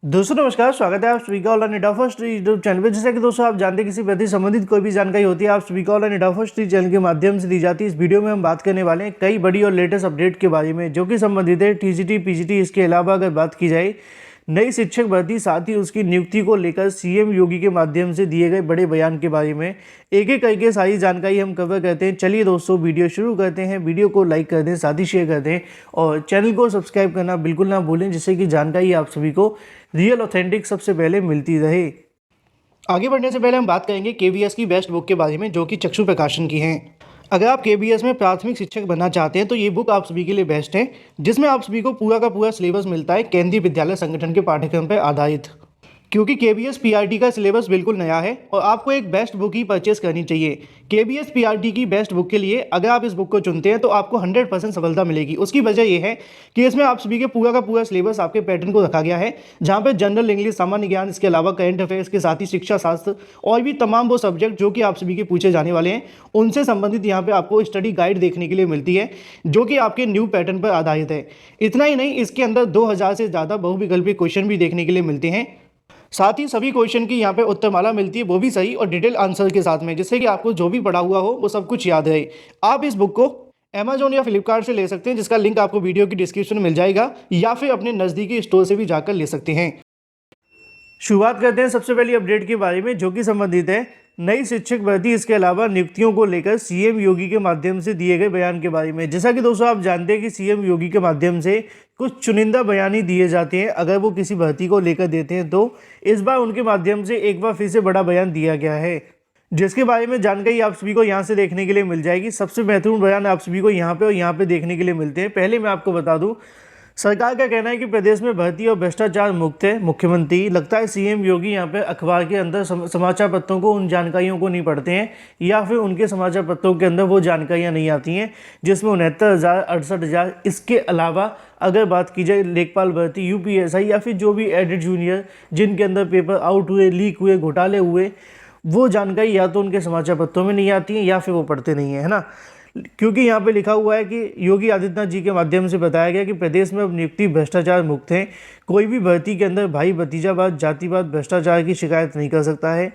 दोस्तों नमस्कार, स्वागत है आप सभी का online India first YouTube channel पे। जैसा कि दोस्तों आप जानते हैं किसी व्यक्ति संबंधित कोई भी जानकारी होती है आप सभी का ऑनलाइन इंडिया फर्स्ट चैनल के माध्यम से दी जाती है। इस वीडियो में हम बात करने वाले हैं कई बड़ी और लेटेस्ट अपडेट के बारे में जो कि संबंधित है टीजीटी पीजीटी। इसके अलावा अगर बात की जाए नई शिक्षक भर्ती, साथ ही उसकी नियुक्ति को लेकर सीएम योगी के माध्यम से दिए गए बड़े बयान के बारे में एक एक करके सारी जानकारी हम कवर करते हैं। चलिए दोस्तों वीडियो शुरू करते हैं। वीडियो को लाइक कर दें, साथ ही शेयर कर दें और चैनल को सब्सक्राइब करना बिल्कुल ना भूलें, जिससे कि जानकारी आप सभी को रियल ऑथेंटिक सबसे पहले मिलती रहे। आगे बढ़ने से पहले हम बात करेंगे केवीएस की बेस्ट बुक के बारे में जो कि चक्षु प्रकाशन की हैं। अगर आप केबीएस में प्राथमिक शिक्षक बनना चाहते हैं तो ये बुक आप सभी के लिए बेस्ट है, जिसमें आप सभी को पूरा का पूरा सिलेबस मिलता है केंद्रीय विद्यालय संगठन के पाठ्यक्रम पर आधारित। क्योंकि केबीएस पीआरटी का सिलेबस बिल्कुल नया है और आपको एक बेस्ट बुक ही परचेस करनी चाहिए। केबीएस पीआरटी की बेस्ट बुक के लिए अगर आप इस बुक को चुनते हैं तो आपको 100% सफलता मिलेगी। उसकी वजह यह है कि इसमें आप सभी के पूरा का पूरा सिलेबस आपके पैटर्न को रखा गया है, जहां पे जनरल इंग्लिश, सामान्य ज्ञान, इसके अलावा करंट अफेयर्स के साथ ही शिक्षा शास्त्र और भी तमाम वो सब्जेक्ट जो कि आप सभी के पूछे जाने वाले हैं उनसे संबंधित यहाँ पे आपको स्टडी गाइड देखने के लिए मिलती है, जो कि आपके न्यू पैटर्न पर आधारित है। इतना ही नहीं, इसके अंदर 2000 से ज़्यादा बहुविकल्पी क्वेश्चन भी देखने के लिए मिलते हैं। साथ ही सभी क्वेश्चन की यहाँ पे उत्तरमाला मिलती है, वो भी सही और डिटेल आंसर के साथ में, जिससे कि आपको जो भी पढ़ा हुआ हो वो सब कुछ याद रहे। आप इस बुक को अमेजोन या फ्लिपकार्ट से ले सकते हैं, जिसका लिंक आपको वीडियो की डिस्क्रिप्शन में मिल जाएगा, या फिर अपने नज़दीकी स्टोर से भी जाकर ले सकते हैं। शुरुआत करते हैं सबसे पहली अपडेट के बारे में जो कि संबंधित है नई शिक्षक भर्ती, इसके अलावा नियुक्तियों को लेकर सीएम योगी के माध्यम से दिए गए बयान के बारे में। जैसा कि दोस्तों आप जानते हैं कि सीएम योगी के माध्यम से कुछ चुनिंदा बयान ही दिए जाते हैं अगर वो किसी भर्ती को लेकर देते हैं, तो इस बार उनके माध्यम से एक बार फिर से बड़ा बयान दिया गया है, जिसके बारे में जानकारी आप सभी को यहाँ से देखने के लिए मिल जाएगी। सबसे महत्वपूर्ण बयान आप सभी को यहाँ पे और यहाँ पे देखने के लिए मिलते हैं। पहले मैं आपको बता दूँ, सरकार का कहना है कि प्रदेश में भर्ती और भ्रष्टाचार मुक्त है। मुख्यमंत्री, लगता है सीएम योगी यहाँ पे अखबार के अंदर समाचार पत्रों को, उन जानकारियों को नहीं पढ़ते हैं, या फिर उनके समाचार पत्रों के अंदर वो जानकारियाँ नहीं आती हैं जिसमें 69,000, 68,000, इसके अलावा अगर बात की जाए लेखपाल भर्ती, यूपीएसआई या फिर जो भी एडिट जूनियर जिनके अंदर पेपर आउट हुए, लीक हुए, घोटाले हुए, वो जानकारी या तो उनके समाचार पत्रों में नहीं आती है या फिर वो पढ़ते नहीं है ना। क्योंकि यहाँ पे लिखा हुआ है कि योगी आदित्यनाथ जी के माध्यम से बताया गया कि प्रदेश में अब नियुक्ति भ्रष्टाचार मुक्त है। कोई भी भर्ती के अंदर भाई भतीजावाद, जातिवाद, भ्रष्टाचार की शिकायत नहीं कर सकता है।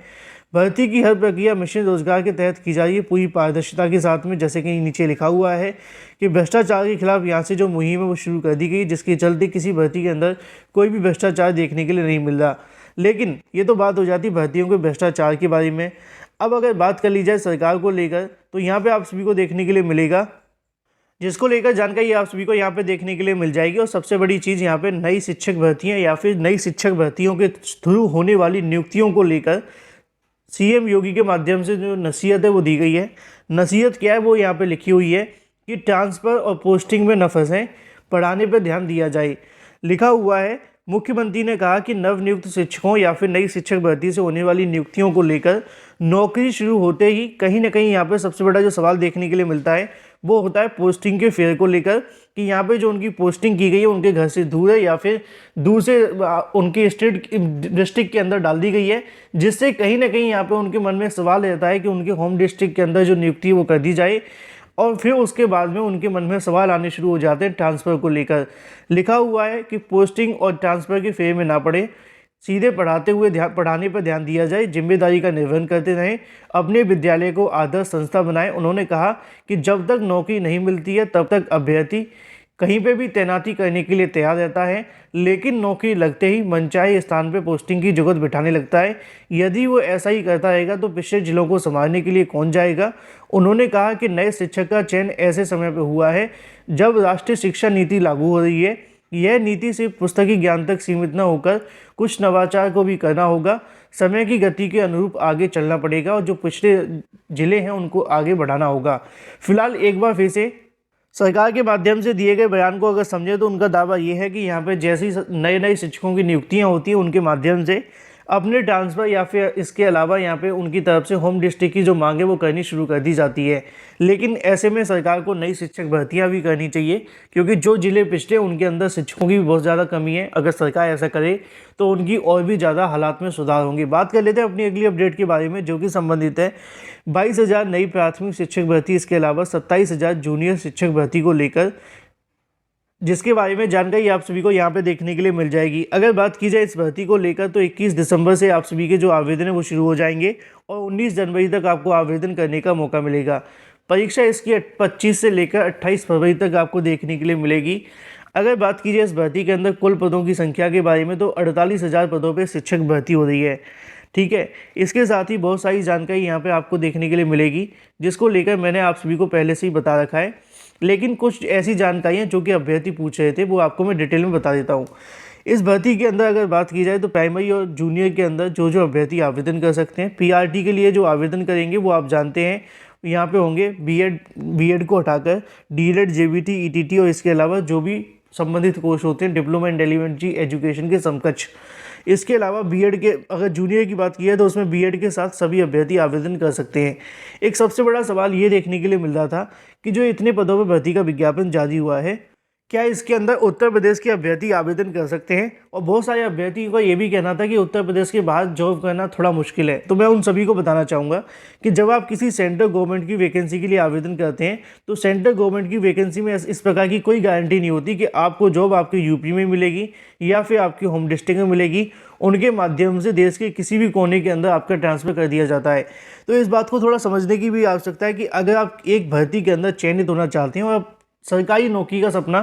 भर्ती की हर प्रक्रिया मिशन रोजगार के तहत की जा रही है, पूरी पारदर्शिता के साथ में। जैसे कि नीचे लिखा हुआ है कि भ्रष्टाचार के खिलाफ यहाँ से जो मुहिम है वो शुरू कर दी गई, जिसके चलते किसी भर्ती के अंदर कोई भी भ्रष्टाचार देखने के लिए नहीं मिल रहा। लेकिन ये तो बात हो जाती भर्तियों के भ्रष्टाचार के बारे में। अब अगर बात कर ली जाए सरकार को लेकर, तो यहाँ पे आप सभी को देखने के लिए मिलेगा, जिसको लेकर जानकारी आप सभी को यहाँ पे देखने के लिए मिल जाएगी। और सबसे बड़ी चीज़ यहाँ पे नई शिक्षक भर्तियाँ या फिर नई शिक्षक भर्तियों के थ्रू होने वाली नियुक्तियों को लेकर सीएम योगी के माध्यम से जो नसीहत है वो दी गई है। नसीहत क्या है वो यहाँ पे लिखी हुई है कि ट्रांसफ़र और पोस्टिंग में न फंसें, पढ़ाने पर ध्यान दिया जाए। लिखा हुआ है, मुख्यमंत्री ने कहा कि नवनियुक्त शिक्षकों या फिर नई शिक्षक भर्ती से होने वाली नियुक्तियों को लेकर नौकरी शुरू होते ही कहीं ना कहीं यहाँ पे सबसे बड़ा जो सवाल देखने के लिए मिलता है वो होता है पोस्टिंग के फेयर को लेकर, कि यहाँ पे जो उनकी पोस्टिंग की गई है उनके घर से दूर है या फिर दूर से उनके स्टेट डिस्ट्रिक्ट के अंदर डाल दी गई है, जिससे कहीं ना कहीं यहाँ पे उनके मन में सवाल रहता है कि उनके होम डिस्ट्रिक्ट के अंदर जो नियुक्ति है वो कर दी जाए। और फिर उसके बाद में उनके मन में सवाल आने शुरू हो जाते हैं ट्रांसफ़र को लेकर। लिखा हुआ है कि पोस्टिंग और ट्रांसफ़र के फेर में ना पड़े, सीधे पढ़ाने पर ध्यान दिया जाए, जिम्मेदारी का निर्वहन करते रहें, अपने विद्यालय को आदर्श संस्था बनाएं। उन्होंने कहा कि जब तक नौकरी नहीं मिलती है तब तक अभ्यर्थी कहीं पे भी तैनाती करने के लिए तैयार रहता है, लेकिन नौकरी लगते ही मनचाहे स्थान पे पोस्टिंग की जगत बिठाने लगता है। यदि वो ऐसा ही करता रहेगा तो पिछड़े जिलों को संभालने के लिए कौन जाएगा। उन्होंने कहा कि नए शिक्षक का चयन ऐसे समय पर हुआ है जब राष्ट्रीय शिक्षा नीति लागू हो रही है। यह नीति सिर्फ पुस्तकी ज्ञान तक सीमित न होकर कुछ नवाचार को भी करना होगा। समय की गति के अनुरूप आगे चलना पड़ेगा और जो पिछड़े जिले हैं उनको आगे बढ़ाना होगा। फिलहाल एक बार फिर से सरकार के माध्यम से दिए गए बयान को अगर समझे तो उनका दावा ये है कि यहाँ पे जैसी नए शिक्षकों की नियुक्तियाँ होती हैं उनके माध्यम से अपने ट्रांसफ़र या फिर इसके अलावा यहाँ पे उनकी तरफ से होम डिस्ट्रिक्ट की जो मांग है वो करनी शुरू कर दी जाती है। लेकिन ऐसे में सरकार को नई शिक्षक भर्तियाँ भी करनी चाहिए, क्योंकि जो जिले पिछड़े उनके अंदर शिक्षकों की भी बहुत ज़्यादा कमी है। अगर सरकार ऐसा करे तो उनकी और भी ज़्यादा हालात में सुधार होंगे। बात कर लेते हैं अपनी अगली अपडेट के बारे में जो कि संबंधित है 22,000 नई प्राथमिक शिक्षक भर्ती, इसके अलावा 27,000 जूनियर शिक्षक भर्ती को लेकर जिसके बारे में जानकारी आप सभी को यहाँ पे देखने के लिए मिल जाएगी। अगर बात की जाए इस भर्ती को लेकर तो 21 दिसंबर से आप सभी के जो आवेदन है वो शुरू हो जाएंगे और 19 जनवरी तक आपको आवेदन करने का मौका मिलेगा। परीक्षा इसकी 25 से लेकर 28 फरवरी तक आपको देखने के लिए मिलेगी। अगर बात की जाए इस भर्ती के अंदर कुल पदों की संख्या के बारे में तो 48,000 पदों पर शिक्षक भर्ती हो रही है। ठीक है, इसके साथ ही बहुत सारी जानकारी यहाँ पे आपको देखने के लिए मिलेगी जिसको लेकर मैंने आप सभी को पहले से ही बता रखा है, लेकिन कुछ ऐसी जानकारियाँ जो कि अभ्यर्थी पूछ रहे थे वो आपको मैं डिटेल में बता देता हूँ। इस भर्ती के अंदर अगर बात की जाए तो प्राइमरी और जूनियर के अंदर जो जो अभ्यर्थी आवेदन कर सकते हैं, पीआरटी के लिए जो आवेदन करेंगे वो आप जानते हैं यहाँ पे होंगे बीएड को हटाकर डीएलएड, जेबीटी, ईटीटी और इसके अलावा जो भी संबंधित कोर्स होते हैं डिप्लोमा इन एलिमेंट्री एजुकेशन के समकक्ष। इसके अलावा बीएड के अगर जूनियर की बात की है तो उसमें बीएड के साथ सभी अभ्यर्थी आवेदन कर सकते हैं। एक सबसे बड़ा सवाल ये देखने के लिए मिल रहा था कि जो इतने पदों पर भर्ती का विज्ञापन जारी हुआ है, क्या इसके अंदर उत्तर प्रदेश के अभ्यर्थी आवेदन कर सकते हैं? और बहुत सारे अभ्यर्थियों का ये भी कहना था कि उत्तर प्रदेश के बाहर जॉब करना थोड़ा मुश्किल है। तो मैं उन सभी को बताना चाहूँगा कि जब आप किसी सेंट्रल गवर्नमेंट की वैकेंसी के लिए आवेदन करते हैं तो सेंट्रल गवर्नमेंट की वैकेंसी में इस प्रकार की कोई गारंटी नहीं होती कि आपको जॉब आपके यूपी में मिलेगी या फिर आपके होम डिस्ट्रिक्ट में मिलेगी। उनके माध्यम से देश के किसी भी कोने के अंदर आपका ट्रांसफ़र कर दिया जाता है। तो इस बात को थोड़ा समझने की भी आवश्यकता है कि अगर आप एक भर्ती के अंदर चयनित होना चाहते हैं और आप सरकारी नौकरी का सपना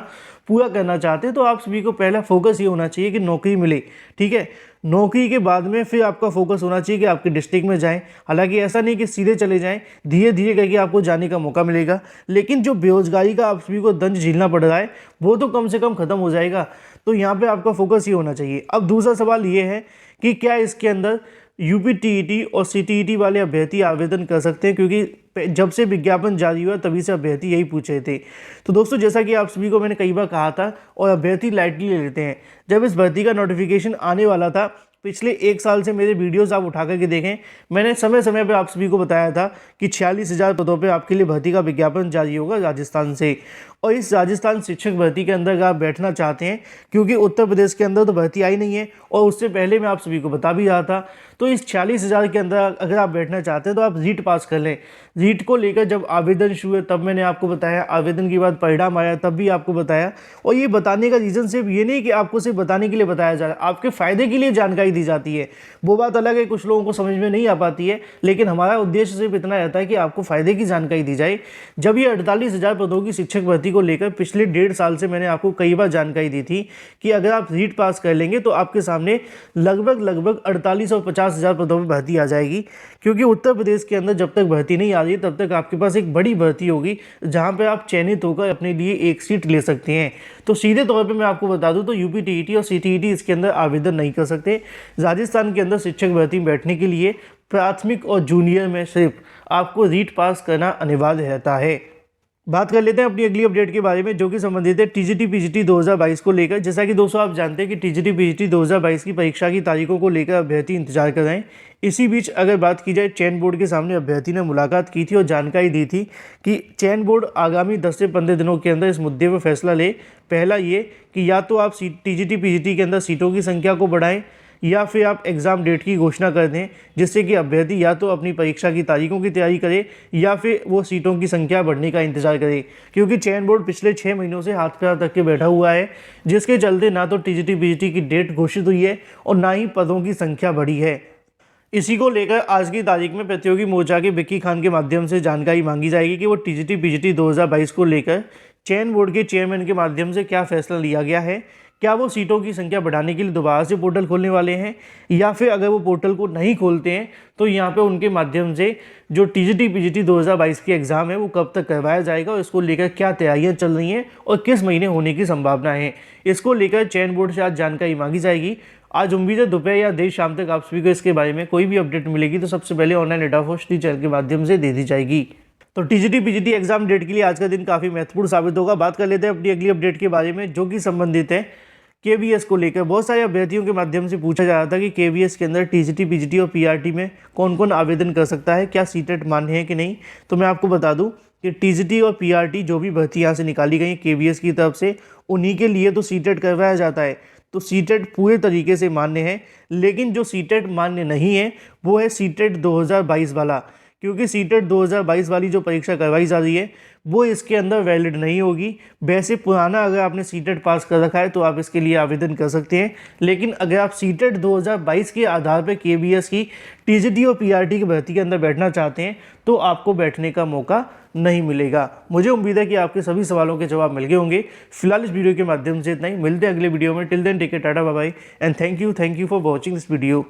पूरा करना चाहते हैं तो आप सभी को पहला फोकस ये होना चाहिए कि नौकरी मिले। ठीक है, नौकरी के बाद में फिर आपका फोकस होना चाहिए कि आपके डिस्ट्रिक्ट में जाएं। हालांकि ऐसा नहीं कि सीधे चले जाएं, धीरे धीरे करके आपको जाने का मौका मिलेगा, लेकिन जो बेरोजगारी का आप सभी को दंश झेलना पड़ रहा है वो तो कम से कम ख़त्म हो जाएगा। तो यहाँ पर आपका फोकस ये होना चाहिए। अब दूसरा सवाल ये है कि क्या इसके अंदर यूपी टीईटी और सीटीईटी वाले अभ्यर्थी आवेदन कर सकते हैं, क्योंकि जब से विज्ञापन जारी हुआ तभी से अभ्यर्थी यही पूछ रहे थे। तो दोस्तों, जैसा कि आप सभी को मैंने कई बार कहा था और अभ्यर्थी लाइटली ले लेते हैं, जब इस भर्ती का नोटिफिकेशन आने वाला था पिछले 1 साल से मेरे वीडियोस आप उठा करके देखें, मैंने समय समय पर आप सभी को बताया था कि 46,000 पदों पर आपके लिए भर्ती का विज्ञापन जारी होगा राजस्थान से। और इस राजस्थान शिक्षक भर्ती के अंदर अगर आप बैठना चाहते हैं, क्योंकि उत्तर प्रदेश के अंदर तो भर्ती आई नहीं है और उससे पहले मैं आप सभी को बता भी रहा था, तो इस 46,000 के अंदर अगर आप बैठना चाहते हैं तो आप रीट पास कर लें। रीट को लेकर जब आवेदन शुरू हुए तब मैंने आपको बताया, आवेदन के बाद परिणाम आया तब भी आपको बताया। और ये बताने का रीज़न सिर्फ ये नहीं कि आपको सिर्फ बताने के लिए बताया जा रहा है, आपके फ़ायदे के लिए जानकारी दी जाती है। वो बात अलग है, कुछ लोगों को समझ में नहीं आ पाती है, लेकिन हमारा उद्देश्य सिर्फ इतना रहता है कि आपको फ़ायदे की जानकारी दी जाए। जब ये 48,000 पदों की शिक्षक भर्ती को लेकर पिछले 1.5 साल से मैंने आपको कई बार जानकारी दी थी कि अगर आप रीट पास कर लेंगे तो आपके सामने लगभग 48 और 50,000 पदों पर भर्ती आ जाएगी, क्योंकि उत्तर प्रदेश के अंदर जब तक भर्ती नहीं आ रही तब तक आपके पास एक बड़ी भर्ती होगी जहां पे आप चयनित होकर अपने लिए एक सीट ले सकते हैं। तो सीधे तौर पे मैं आपको बता दूं तो यूपी टीईटी और सीटीईटी इसके अंदर आवेदन नहीं कर सकते। राजस्थान के अंदर शिक्षक भर्ती में बैठने के लिए प्राथमिक और जूनियर में सिर्फ आपको रीट पास करना अनिवार्य रहता है। बात कर लेते हैं अपनी अगली अपडेट के बारे में, जो कि संबंधित है टीजीटी पीजीटी 2022 को लेकर। जैसा कि दोस्तों आप जानते हैं कि टीजीटी पीजीटी 2022 की परीक्षा की तारीखों को लेकर अभ्यर्थी इंतजार कर रहे हैं। इसी बीच अगर बात की जाए, चयन बोर्ड के सामने अभ्यर्थी ने मुलाकात की थी और जानकारी दी थी कि चयन बोर्ड आगामी 10 से 15 दिनों के अंदर इस मुद्दे पर फैसला ले। पहला ये कि या तो आप टीजीटी पीजीटी के अंदर सीटों की संख्या को बढ़ाएं या फिर आप एग्ज़ाम डेट की घोषणा कर दें, जिससे कि अभ्यर्थी या तो अपनी परीक्षा की तारीखों की तैयारी करे या फिर वो सीटों की संख्या बढ़ने का इंतजार करे। क्योंकि चयन बोर्ड पिछले 6 महीनों से हाथ पैर तक के बैठा हुआ है, जिसके चलते ना तो टीजीटी पीजीटी की डेट घोषित हुई है और ना ही पदों की संख्या बढ़ी है। इसी को लेकर आज की तारीख में प्रतियोगी मोर्चा के विक्की खान के माध्यम से जानकारी मांगी जाएगी कि वो टीजीटी पीजीटी 2022 को लेकर चयन बोर्ड के चेयरमैन के माध्यम से क्या फैसला लिया गया है। क्या वो सीटों की संख्या बढ़ाने के लिए दोबारा से पोर्टल खोलने वाले हैं, या फिर अगर वो पोर्टल को नहीं खोलते हैं तो यहाँ पे उनके माध्यम से जो टीजीटी पीजीटी 2022 की एग्ज़ाम है वो कब तक करवाया जाएगा और इसको लेकर क्या तैयारियाँ चल रही हैं और किस महीने होने की संभावना है। इसको लेकर चयन बोर्ड से आज जानकारी मांगी जाएगी। आज उम्मीद है दोपहर या देर शाम तक आप सभी को इसके बारे में कोई भी अपडेट मिलेगी तो सबसे पहले ऑनलाइन डेटा फर्स्ट चैनल के माध्यम से दे दी जाएगी। तो टीजीटी पीजीटी एग्जाम डेट के लिए आज का दिन काफ़ी महत्वपूर्ण साबित होगा। बात कर लेते हैं अपनी अगली अपडेट के बारे में, जो कि संबंधित है केवीएस को लेकर। बहुत सारे अभ्यर्थियों के माध्यम से पूछा जा रहा था कि केवीएस के अंदर टीजीटी पीजीटी और पीआरटी में कौन कौन आवेदन कर सकता है, क्या सीटेट मान्य है कि नहीं। तो मैं आपको बता दूं कि टीजीटी और पीआरटी जो भी भर्ती यहाँ से निकाली गई केवीएस की तरफ से, उन्हीं के लिए तो सीटेट करवाया जाता है। तो सीटेट पूरे तरीके से मान्य है, लेकिन जो सीटेट मान्य नहीं है वो है सीटेट 2022 वाला, क्योंकि सीटेट 2022 वाली जो परीक्षा करवाई जा रही है वो इसके अंदर वैलिड नहीं होगी। वैसे पुराना अगर आपने सीटेट पास कर रखा है तो आप इसके लिए आवेदन कर सकते हैं, लेकिन अगर आप सीटेट 2022 के आधार पर केबीएस की टीजीटी और पीआरटी की भर्ती के अंदर बैठना चाहते हैं तो आपको बैठने का मौका नहीं मिलेगा। मुझे उम्मीद है कि आपके सभी सवालों के जवाब मिल गए होंगे। फिलहाल इस वीडियो के माध्यम से इतना ही। मिलते हैं अगले वीडियो में। Till then take care, tata bye bye and thank you for watching this video.